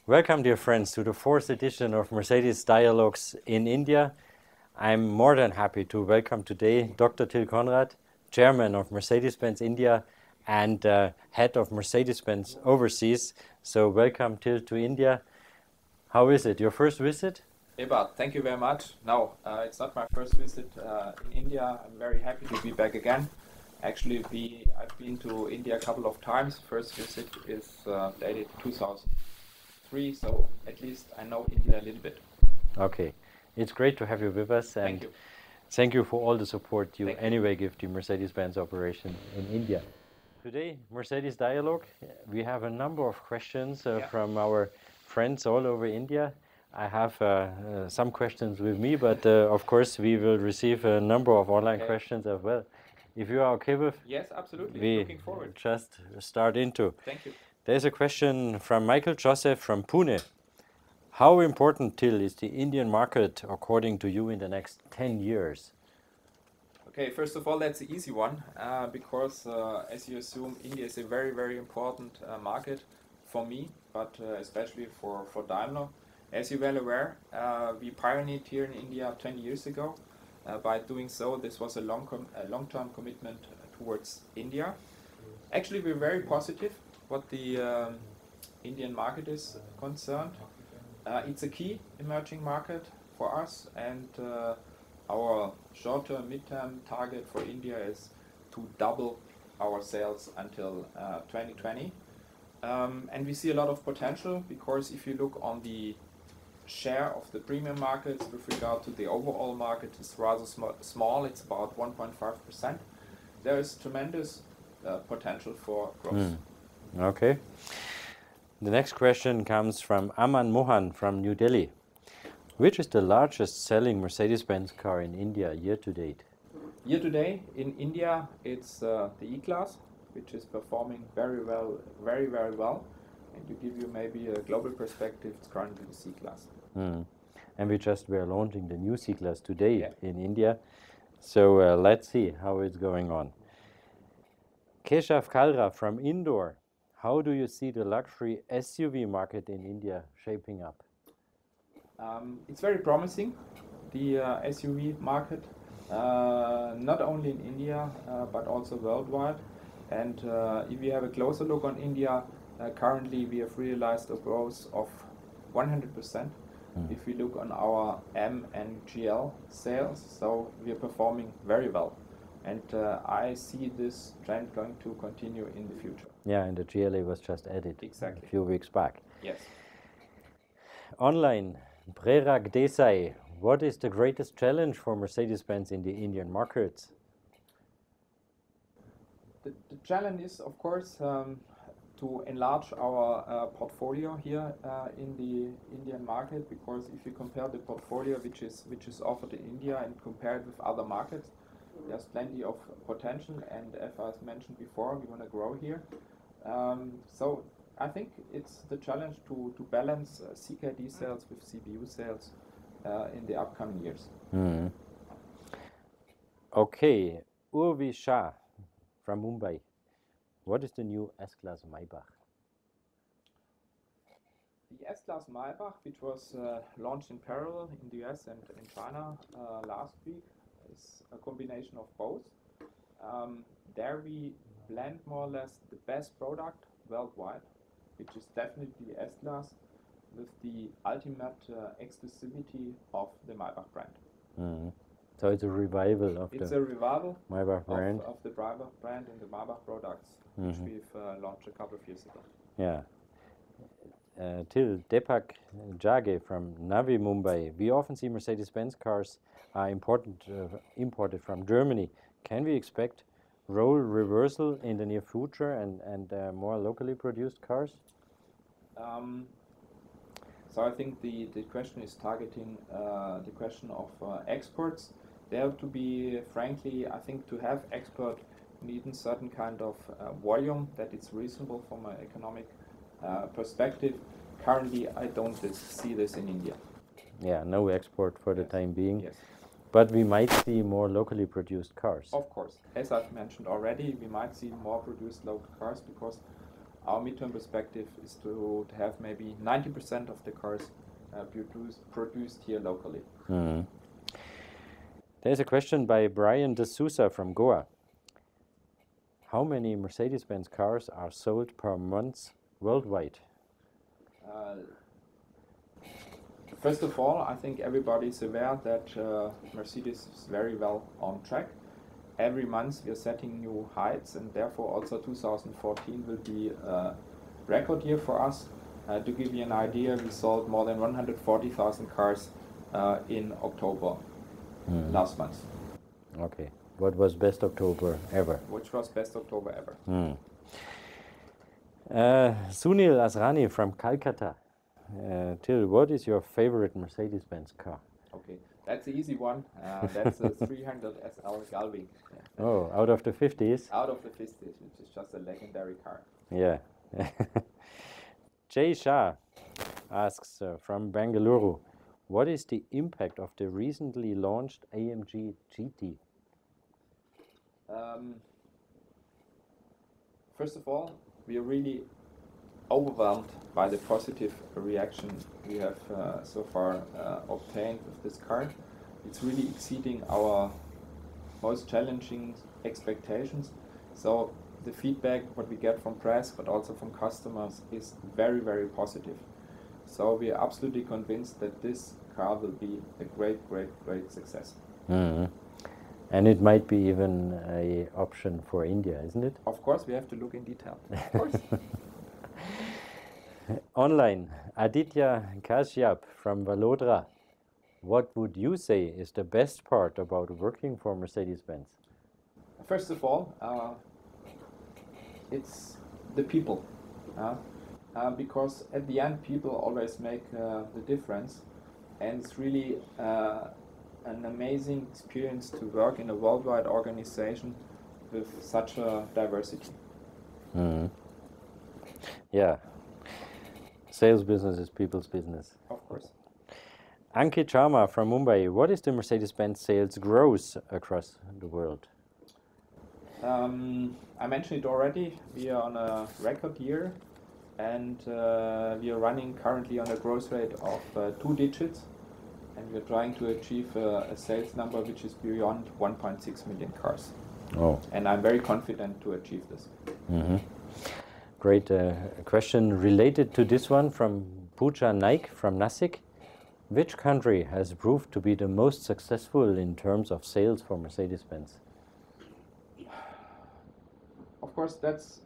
Welcome, dear friends, to the fourth edition of Mercedes Dialogues in India. I'm more than happy to welcome today Dr. Till Conrad, Chairman of Mercedes-Benz India and Head of Mercedes-Benz Overseas. So welcome, Till, to India. How is it? Your first visit? Ebert, thank you very much. No, it's not my first visit in India. I'm very happy to be back again. Actually, I've been to India a couple of times. First visit is dated 2003, so at least I know India a little bit. Okay, it's great to have you with us, and Thank you. Thank you for all the support you Thank you. anyway give to Mercedes-Benz operation in India. Today, Mercedes Dialogue, we have a number of questions from our friends all over India. I have some questions with me, but of course we will receive a number of online questions as well. If you are okay with, Yes, absolutely. we Looking forward. just start into. Thank you. There's a question from Michael Joseph from Pune. How important, Till, is the Indian market according to you in the next 10 years? Okay, first of all, that's an easy one because, as you assume, India is a very, very important market for me, but especially for Daimler. As you're well aware, we pioneered here in India 20 years ago. By doing so, this was a long-term commitment towards India. Actually, we're very positive what the Indian market is concerned. It's a key emerging market for us, and our short-term, mid-term target for India is to double our sales until 2020. And we see a lot of potential because if you look on the share of the premium markets with regard to the overall market, it's rather small. It's about 1.5%. There is tremendous potential for growth. Okay. The next question comes from Aman Mohan from New Delhi. Which is the largest selling Mercedes-Benz car in India year to date? Year to date in India, it's the E-Class, which is performing very well, very, very well. And to give you maybe a global perspective, it's currently the C-Class. And we just were launching the new C-Class today in India. So let's see how it's going on. Keshav Kalra from Indore. How do you see the luxury SUV market in India shaping up? It's very promising, the SUV market, not only in India, but also worldwide. And if you have a closer look on India, currently we have realized a growth of 100%. If we look on our M and GL sales, so we are performing very well. And I see this trend going to continue in the future. Yeah, and the GLA was just added Exactly. a few weeks back. Yes. Online, Prerag Desai, what is the greatest challenge for Mercedes-Benz in the Indian markets? The challenge is, of course, to enlarge our portfolio here in the Indian market, because if you compare the portfolio which is offered in India and compare it with other markets, there's plenty of potential, and as I mentioned before, we want to grow here. So I think it's the challenge to balance CKD sales with CBU sales in the upcoming years. Okay, Urvi Shah from Mumbai. What is the new S-Class Maybach? The S-Class Maybach, which was launched in parallel in the US and in China last week, is a combination of both. There we blend more or less the best product worldwide, which is definitely the S-Class, with the ultimate exclusivity of the Maybach brand. So it's a revival of It's a revival Maybach brand. Of the Maybach brand and the Maybach products, which we've launched a couple of years ago. Yeah. Till Deepak Jage from Navi Mumbai. We often see Mercedes-Benz cars are imported from Germany. Can we expect role reversal in the near future and more locally produced cars? So I think the question is targeting the question of exports. They have to be, frankly, I think to have export, you need a certain kind of volume that is reasonable from an economic perspective. Currently, I don't see this in India. Yeah, no export for the time being. Yes. But we might see more locally produced cars. Of course. As I've mentioned already, we might see more produced local cars because our midterm perspective is to have maybe 90% of the cars produced here locally. Mm. There's a question by Brian De Souza from Goa. How many Mercedes-Benz cars are sold per month worldwide? First of all, I think everybody is aware that Mercedes is very well on track. Every month we are setting new heights, and therefore also 2014 will be a record year for us. To give you an idea, we sold more than 140,000 cars in October last month. Okay. What was best October ever? Which was best October ever. Sunil Asrani from Calcutta. Till, what is your favorite Mercedes-Benz car? Okay, that's an easy one. That's a 300 SL Galvin. Oh, out of the 50s? Out of the 50s, which is just a legendary car. Yeah. Jay Shah asks from Bengaluru, what is the impact of the recently launched AMG GT? First of all, we are really overwhelmed by the positive reaction we have so far obtained with this car. It's really exceeding our most challenging expectations. So the feedback what we get from press but also from customers is very, very positive. So we are absolutely convinced that this car will be a great, great, great success. Mm-hmm. And it might be even an option for India, isn't it? Of course, we have to look in detail. Of course. Online, Aditya Kashyap from Valodra. What would you say is the best part about working for Mercedes-Benz? First of all, it's the people. Because at the end, people always make the difference. And it's really an amazing experience to work in a worldwide organization with such a diversity. Mm. Yeah. Sales business is people's business. Of course. Ankit Sharma from Mumbai. What is the Mercedes-Benz sales growth across the world? I mentioned it already. We are on a record year, and we are running currently on a growth rate of 2 digits, and we are trying to achieve a sales number which is beyond 1.6 million cars. Oh. And I'm very confident to achieve this. Mm-hmm. Great question related to this one from Pooja Naik from Nasik. Which country has proved to be the most successful in terms of sales for Mercedes-Benz? Of course, that's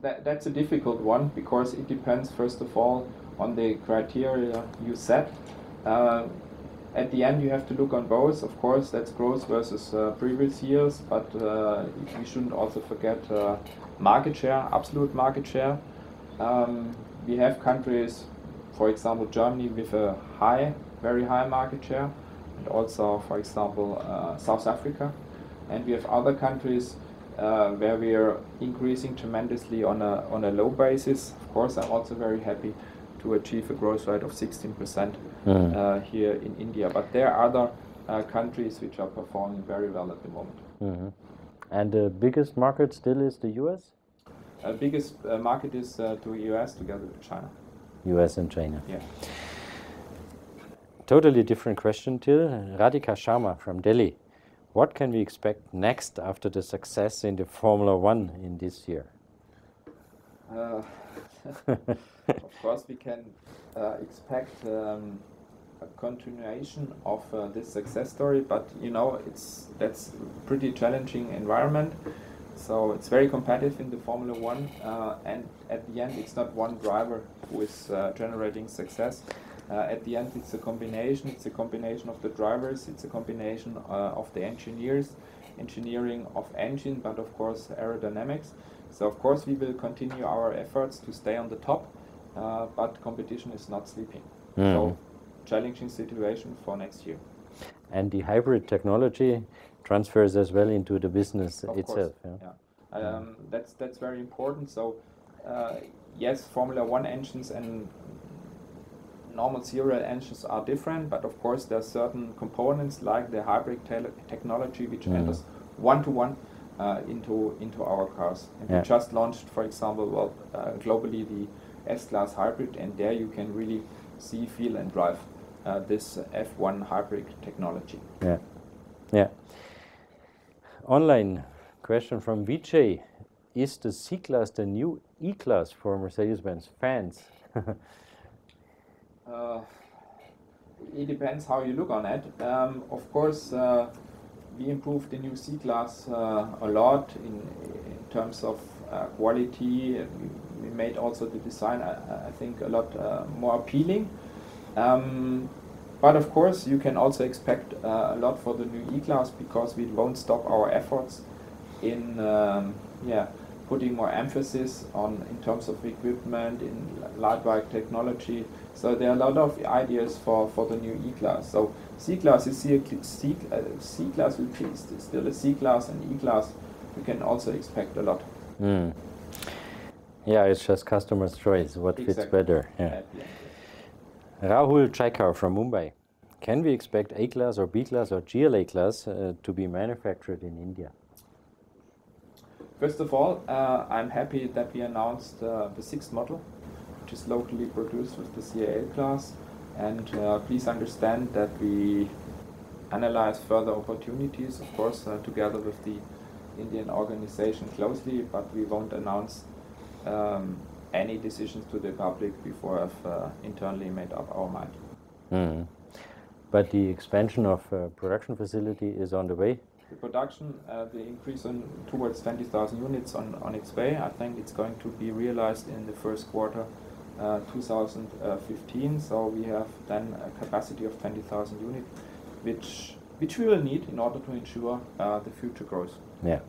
a difficult one because it depends first of all on the criteria you set. At the end, you have to look on both. Of course, that's growth versus previous years, but we shouldn't also forget market share, absolute market share. We have countries, for example, Germany with a very high market share, and also, for example, South Africa. And we have other countries where we are increasing tremendously on a low basis. Of course, I'm also very happy to achieve a growth rate of 16% here in India. But there are other countries which are performing very well at the moment. Mm-hmm. And the biggest market still is the US? Biggest market is to US together with China. US and China. Yeah. Totally different question, Till. Radhika Sharma from Delhi. What can we expect next after the success in the Formula One in this year? Of course, we can expect a continuation of this success story, but you know, that's a pretty challenging environment. So it's very competitive in the Formula One, and at the end, it's not one driver who is generating success. At the end, it's a combination. It's a combination of the drivers. It's a combination of the engineering of engine, but of course aerodynamics. So of course we will continue our efforts to stay on the top, but competition is not sleeping. So challenging situation for next year. And the hybrid technology transfers as well into the business of itself. Course, yeah. That's very important. So yes, Formula One engines and normal serial engines are different, but of course there are certain components like the hybrid technology which enters one-to-one into our cars. And we just launched, for example, globally S-Class hybrid, and there you can really see, feel and drive this F1 hybrid technology. Yeah, yeah. Online question from Vijay. Is the C-Class the new E-Class for Mercedes-Benz fans? It depends how you look on it. Of course, we improved the new C-Class a lot in terms of quality. We made also the design, I think, a lot more appealing. But of course, you can also expect a lot for the new E-Class, because we won't stop our efforts in putting more emphasis on in terms of equipment, in lightweight technology. So there are a lot of ideas for the new E-Class. So C-Class is C-Class will be still a C-Class, and E-Class you can also expect a lot. Mm. Yeah, it's just customer's choice, what fits better. Yeah. Rahul Chaikar from Mumbai. Can we expect A-Class or B-Class or GLA class to be manufactured in India? First of all, I'm happy that we announced the 6th model, which is locally produced with the CAL class. And please understand that we analyze further opportunities, of course, together with the Indian organization closely, but we won't announce any decisions to the public before I've internally made up our mind. Mm. But the expansion of production facility is on the way? The production, the increase towards 20,000 units on its way. I think it's going to be realized in the first quarter 2015. So we have then a capacity of 20,000 units, which we will need in order to ensure the future growth. Yeah.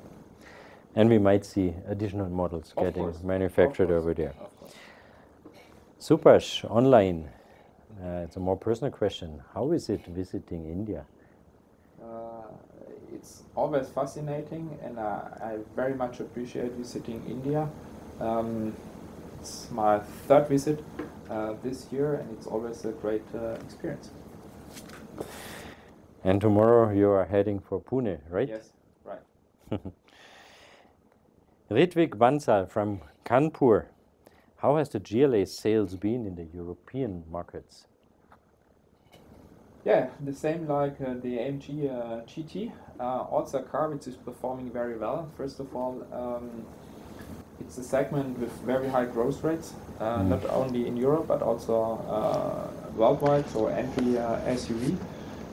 And we might see additional models getting manufactured over there. Supash, online. It's a more personal question. How is it visiting India? It's always fascinating, and I very much appreciate visiting India. It's my 3rd visit this year, and it's always a great experience. And tomorrow you are heading for Pune, right? Yes, right. Ritvik Bansal from Kanpur. How has the GLA sales been in the European markets? Yeah, the same like the AMG GT. Also a car which is performing very well. First of all, it's a segment with very high growth rates, not only in Europe but also worldwide. So entry SUV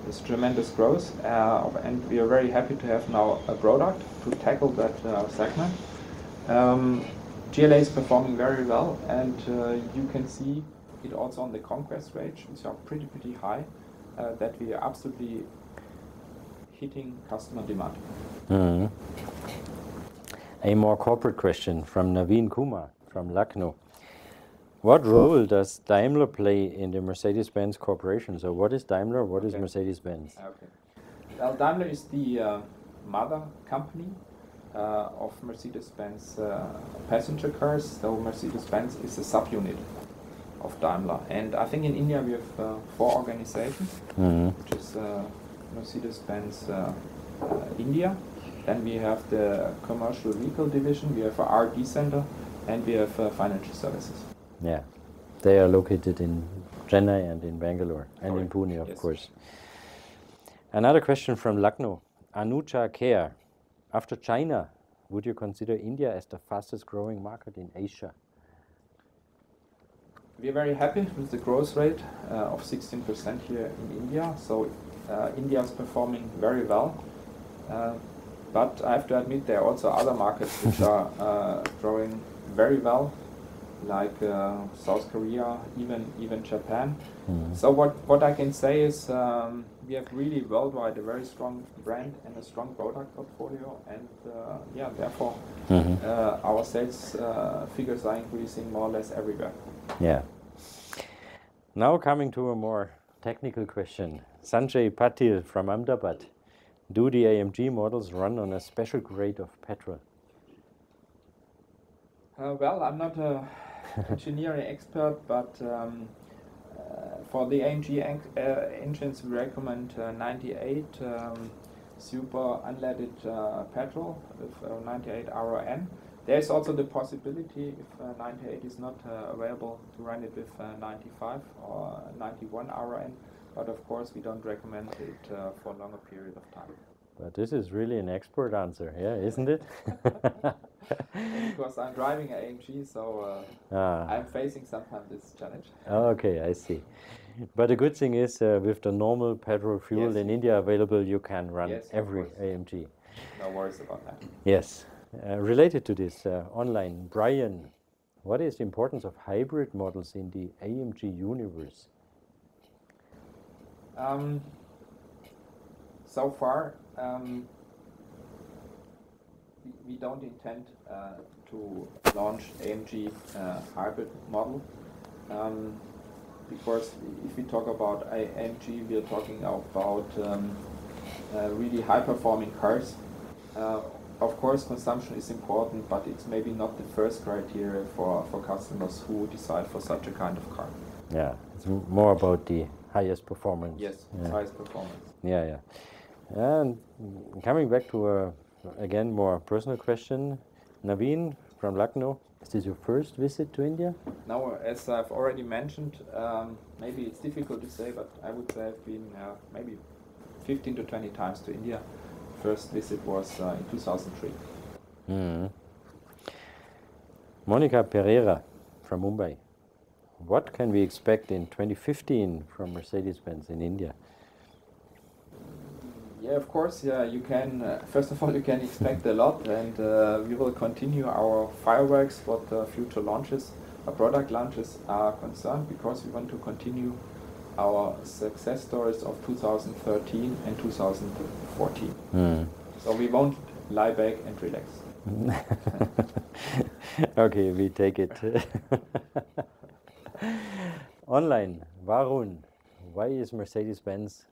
is tremendous growth, and we are very happy to have now a product to tackle that segment. GLA is performing very well, and you can see it also on the conquest range, which are pretty high, that we are absolutely hitting customer demand. Mm-hmm. A more corporate question from Naveen Kumar from Lucknow. What role does Daimler play in the Mercedes-Benz Corporation? So what is Daimler, what is Mercedes-Benz? Okay. Well, Daimler is the mother company of Mercedes-Benz passenger cars. So Mercedes-Benz is a subunit of Daimler. And I think in India we have 4 organizations, which is Mercedes-Benz India. Then we have the commercial vehicle division, we have a R&D center, and we have financial services. Yeah, they are located in Chennai and in Bangalore and in Pune, of course. Another question from Lucknow. Anucha Kher. After China, would you consider India as the fastest growing market in Asia? We are very happy with the growth rate of 16% here in India. So India is performing very well. But I have to admit there are also other markets which are growing very well, like South Korea, even Japan. So what I can say is we have really worldwide a very strong brand and a strong product portfolio, and therefore our sales figures are increasing more or less everywhere. Yeah. Now coming to a more technical question. Sanjay Patil from Ahmedabad. Do the AMG models run on a special grade of petrol? Well, I'm not an engineering expert, but for the AMG engines we recommend 98 super unleaded petrol with 98 RON. There's also the possibility, if 98 is not available, to run it with 95 or 91 RN, but of course we don't recommend it for a longer period of time. But this is really an expert answer, yeah, isn't it? Because I'm driving an AMG, so I'm facing sometimes this challenge. Okay, I see. But the good thing is, with the normal petrol fuel in India available, you can run every AMG. No worries about that. Yes. Related to this, online, Brian, what is the importance of hybrid models in the AMG universe? So far, we don't intend to launch AMG hybrid model, because if we talk about AMG, we are talking about really high-performing cars. Of course, consumption is important, but it's maybe not the first criteria for customers who decide for such a kind of car. Yeah, it's more about the highest performance. Yes, highest performance. Yeah, yeah. And coming back to again more personal question, Naveen from Lucknow, is this your first visit to India? No, as I've already mentioned, maybe it's difficult to say, but I would say I've been maybe 15 to 20 times to India. First visit was in 2003. Monica Pereira from Mumbai. What can we expect in 2015 from Mercedes-Benz in India? Yeah, of course. Yeah, you can. First of all, you can expect a lot, and we will continue our fireworks what future launches, product launches are concerned, because we want to continue our success stories of 2013 and 2014. So we won't lie back and relax. Okay, we take it. Online, Varun, why is Mercedes-Benz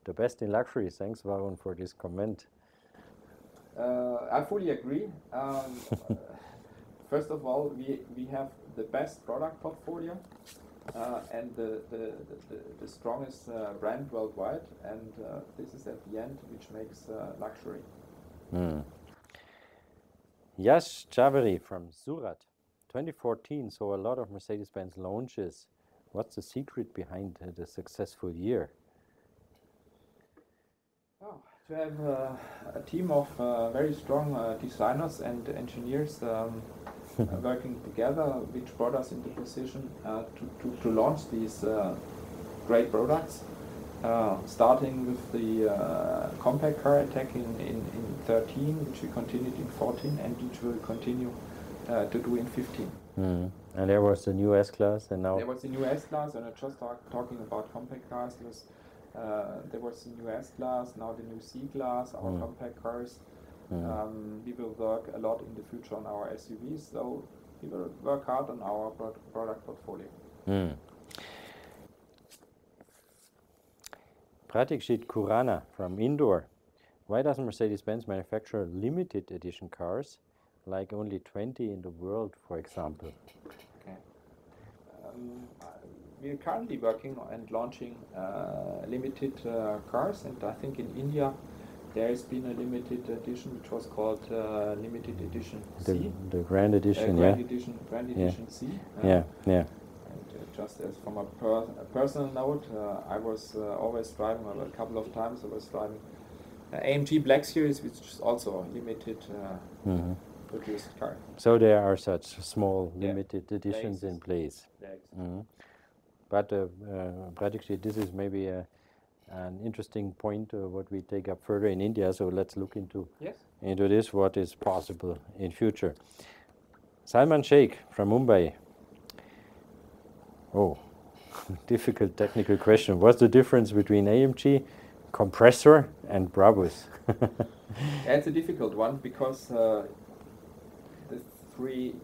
the best in luxury? Thanks, Varun, for this comment. I fully agree. First of all, we have the best product portfolio and the strongest brand worldwide, and this is at the end which makes luxury. Yash Javeri from Surat. 2014 saw a lot of Mercedes-Benz launches. What's the secret behind the successful year? To have a team of very strong designers and engineers working together, which brought us into position to launch these great products, starting with the compact car attack in 13, which we continued in 14, and which we'll continue to do in 15. And there was the new S-Class, and now... There was the new S-Class, and I just talking about compact cars. There was the new S-Class, now the new C-Class, our compact cars. We will work a lot in the future on our SUVs, so we will work hard on our product portfolio. Pratikshit Kurana from Indore. Why doesn't Mercedes-Benz manufacture limited edition cars, like only 20 in the world, for example? Okay. We are currently working and launching limited cars, and I think in India there has been a limited edition which was called limited edition C. The Grand Edition, Grand Edition C. Yeah. And just as from a personal note, I was always driving, a couple of times I was driving AMG Black Series, which is also a limited produced car. So there are such small limited editions in place. But Pratikshit, this is maybe an interesting point what we take up further in India, so let's look into this, what is possible in future. Salman Sheikh from Mumbai. Difficult technical question. What's the difference between AMG, compressor and Brabus? It's a difficult one, because the three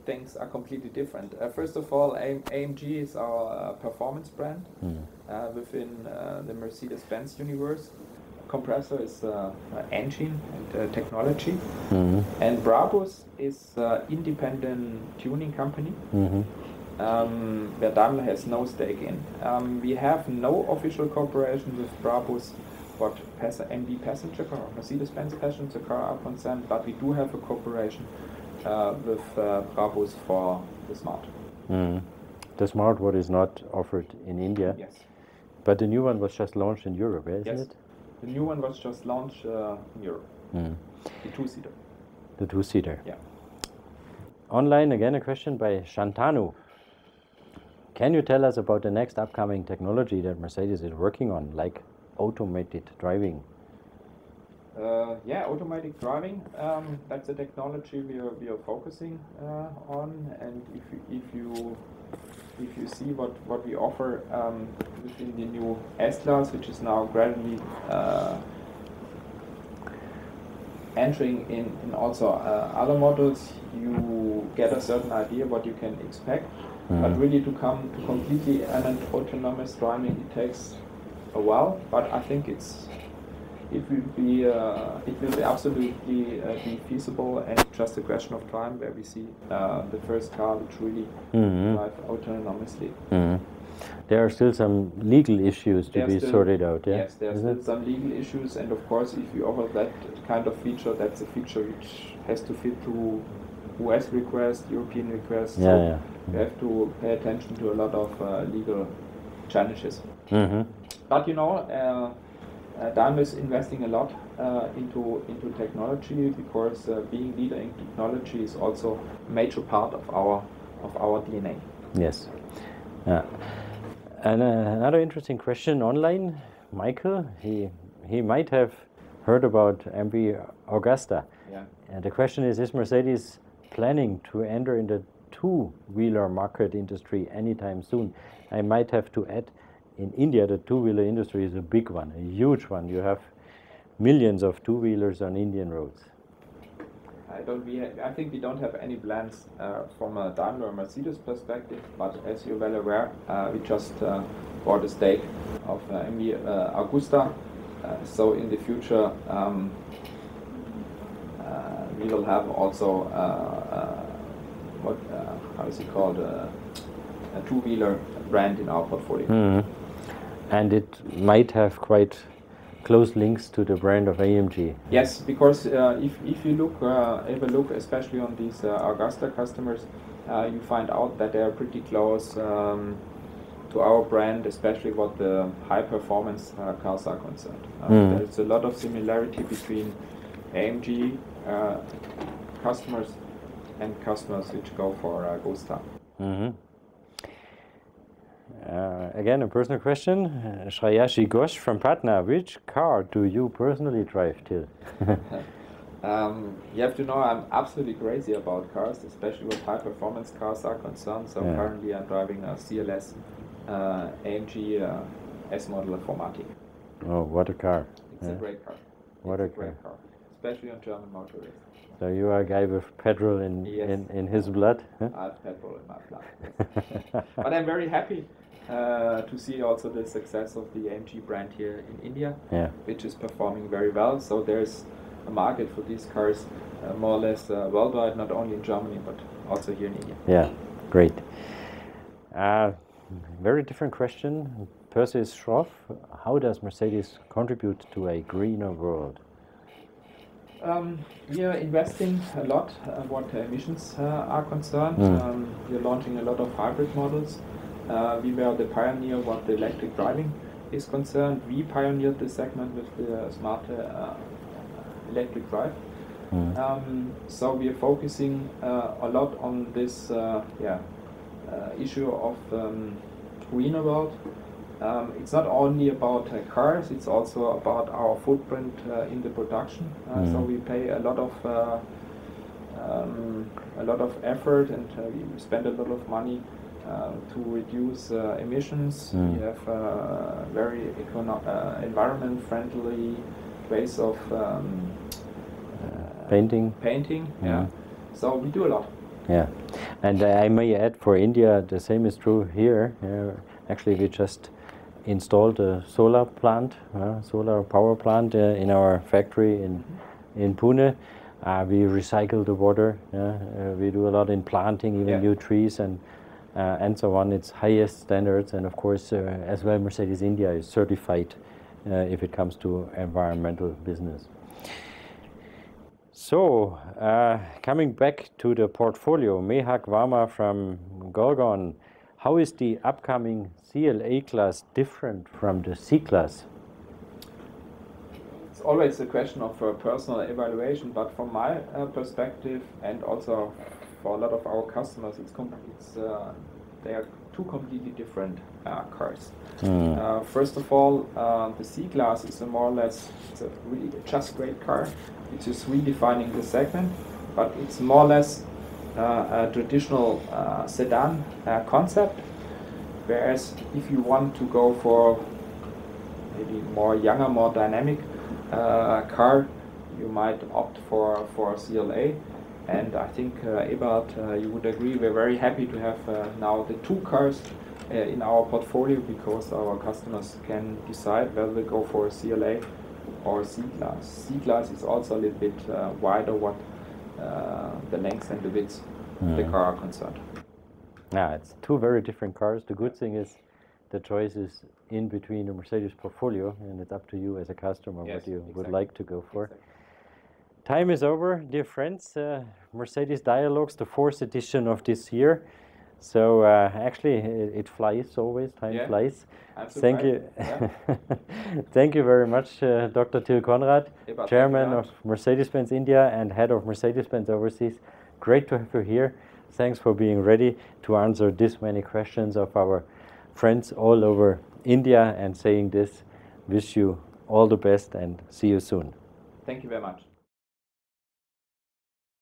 things are completely different. First of all, AMG is our performance brand within the Mercedes-Benz universe. Compressor is engine and technology, and Brabus is independent tuning company where Daimler has no stake in. We have no official cooperation with Brabus, what MB passenger car or Mercedes-Benz passenger car are concerned, but we do have a cooperation with Brabus for the Smart. The Smart one is not offered in India. Yes. But the new one was just launched in Europe, isn't yes. it? The new one was just launched in Europe. The two-seater. The two-seater. Yeah. Online again a question by Shantanu. Can you tell us about the next upcoming technology that Mercedes is working on, like automated driving? Yeah, automatic driving. That's a technology we are focusing on, and if you see what we offer within the new S-Class, which is now gradually entering in also other models, you get a certain idea what you can expect. But really to come to completely autonomous driving, it takes a while. But I think it will be absolutely be feasible, and just a question of time where we see the first car which really drive autonomously. There are still some legal issues to be sorted out. Yeah? Yes, there are still some legal issues, and of course, if you offer that kind of feature, that's a feature which has to fit to US request, European request. So you have to pay attention to a lot of legal challenges. But you know, Daimler is investing a lot into technology, because being leader in technology is also a major part of our DNA. Yes. And another interesting question online, Michael, he might have heard about MB Augusta. Yeah. And the question is Mercedes planning to enter in the two-wheeler market industry anytime soon? I might have to add, in India, the two-wheeler industry is a big one, a huge one. You have millions of two-wheelers on Indian roads. I think we don't have any plans from a Daimler or Mercedes perspective, but as you're well aware, we just bought a stake of MB Augusta. So in the future, we will have also how is it called, a two-wheeler brand in our portfolio. And it might have quite close links to the brand of AMG. Yes, because if you have a look, especially on these Augusta customers, you find out that they are pretty close to our brand, especially what the high-performance cars are concerned. There's a lot of similarity between AMG customers and customers which go for Augusta. Again, a personal question. Shrayashi Ghosh from Patna. Which car do you personally drive till? You have to know I'm absolutely crazy about cars, especially what high-performance cars are concerned. So currently I'm driving a CLS AMG S model 4MATIC. Oh, what a car. It's a great car. What a great car. Especially on German motorways. So you are a guy with petrol in his blood? Huh? I have petrol in my blood. But I'm very happy to see also the success of the AMG brand here in India, which is performing very well. So there's a market for these cars more or less worldwide, not only in Germany, but also here in India. Yeah, great. Very different question. Percy Schroff, how does Mercedes contribute to a greener world? We are investing a lot what emissions are concerned. We are launching a lot of hybrid models. We were the pioneer what the electric driving is concerned. We pioneered the segment with the smart electric drive. So we are focusing a lot on this issue of greener world. It's not only about cars; it's also about our footprint in the production. So we pay a lot of effort, and we spend a lot of money to reduce emissions. We have very environment-friendly ways of painting. So we do a lot. Yeah, and I may add, for India, the same is true here. Actually, we just installed a solar power plant in our factory in Pune. We recycle the water. We do a lot in planting, even new trees and so on. It's highest standards, and of course, as well, Mercedes India is certified if it comes to environmental business. So, coming back to the portfolio, Mehak Varma from Gorgon, how is the upcoming CLA class different from the C class? It's always a question of personal evaluation, but from my perspective, and also for a lot of our customers, they are two completely different cars. First of all, the C class is more or less a really just great car. It's just redefining the segment, but it's more or less a traditional sedan concept. Whereas if you want to go for maybe more younger, more dynamic car, you might opt for CLA. And I think, Ebert, you would agree, we're very happy to have now the two cars in our portfolio, because our customers can decide whether they go for a CLA or C-Class. C-Class is also a little bit wider what the length and the width of the car are concerned. Yeah, it's two very different cars. The good thing is the choice is in between the Mercedes portfolio, and it's up to you as a customer what you would like to go for. Time is over, dear friends. Mercedes Dialogues, the 4th edition of this year. So actually, it flies always. Time flies. Thank you. Thank you very much, Dr. Till Conrad, Chairman of Mercedes-Benz India and Head of Mercedes-Benz Overseas. Great to have you here. Thanks for being ready to answer this many questions of our friends all over India, and saying this, wish you all the best and see you soon. Thank you very much.